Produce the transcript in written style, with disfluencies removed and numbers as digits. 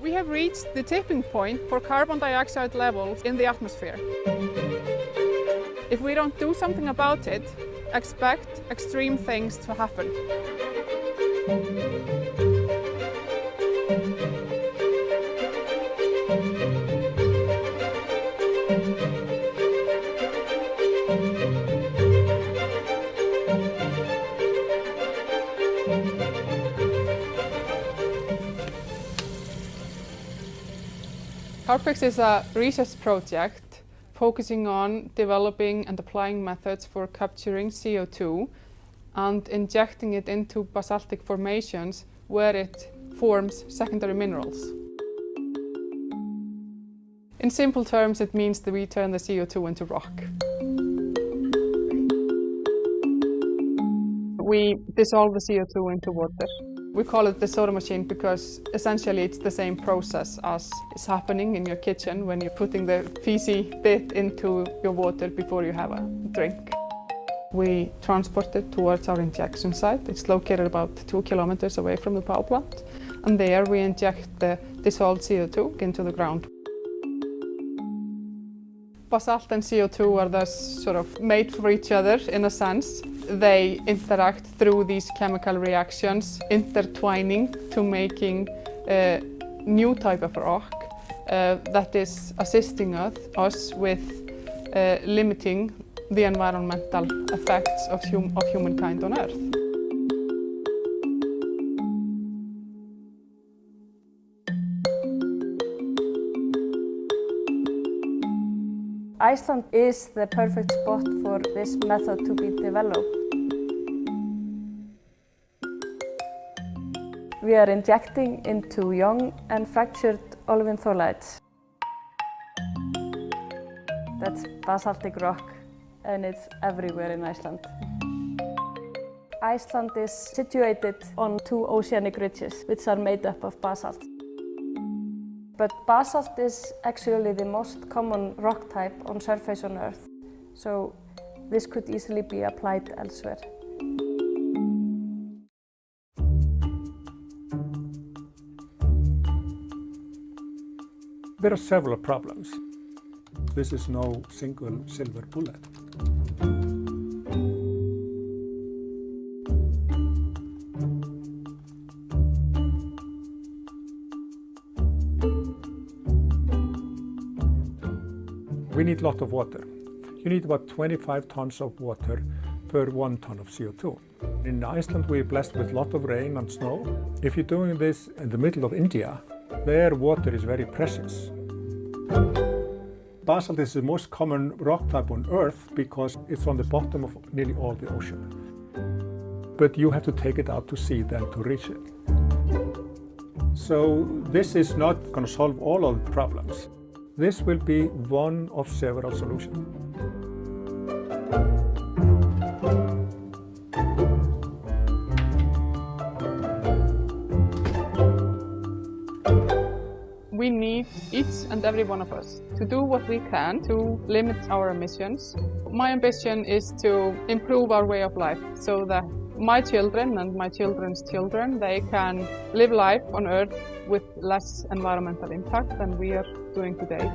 We have reached the tipping point for carbon dioxide levels in the atmosphere. If we don't do something about it, expect extreme things to happen. CarbFix is a research project focusing on developing and applying methods for capturing CO2 and injecting it into basaltic formations where it forms secondary minerals. In simple terms, it means that we turn the CO2 into rock. We dissolve the CO2 into water. We call it the soda machine because essentially it's the same process as is happening in your kitchen when you're putting the fizzy bit into your water before you have a drink. We transport it towards our injection site. It's located about 2 kilometers away from the power plant, and there we inject the dissolved CO2 into the ground. Basalt and CO2 are thus sort of made for each other in a sense. They interact through these chemical reactions, intertwining to making a new type of rock that is assisting us with limiting the environmental effects of humankind on Earth. Iceland is the perfect spot for this method to be developed. We are injecting into young and fractured olivine tholites. That's basaltic rock, and it's everywhere in Iceland. Iceland is situated on 2 oceanic ridges, which are made up of basalt. But basalt is actually the most common rock type on surface on Earth, so this could easily be applied elsewhere. There are several problems. This is no single silver bullet. We need a lot of water. You need about 25 tons of water per 1 ton of CO2. In Iceland we're blessed with a lot of rain and snow. If you're doing this in the middle of India, their water is very precious. Basalt is the most common rock type on Earth because it's on the bottom of nearly all the ocean. But you have to take it out to sea then to reach it. So this is not going to solve all of the problems. This will be one of several solutions. We need each and every one of us to do what we can to limit our emissions. My ambition is to improve our way of life so that my children and my children's children, they can live life on Earth with less environmental impact than we are doing today.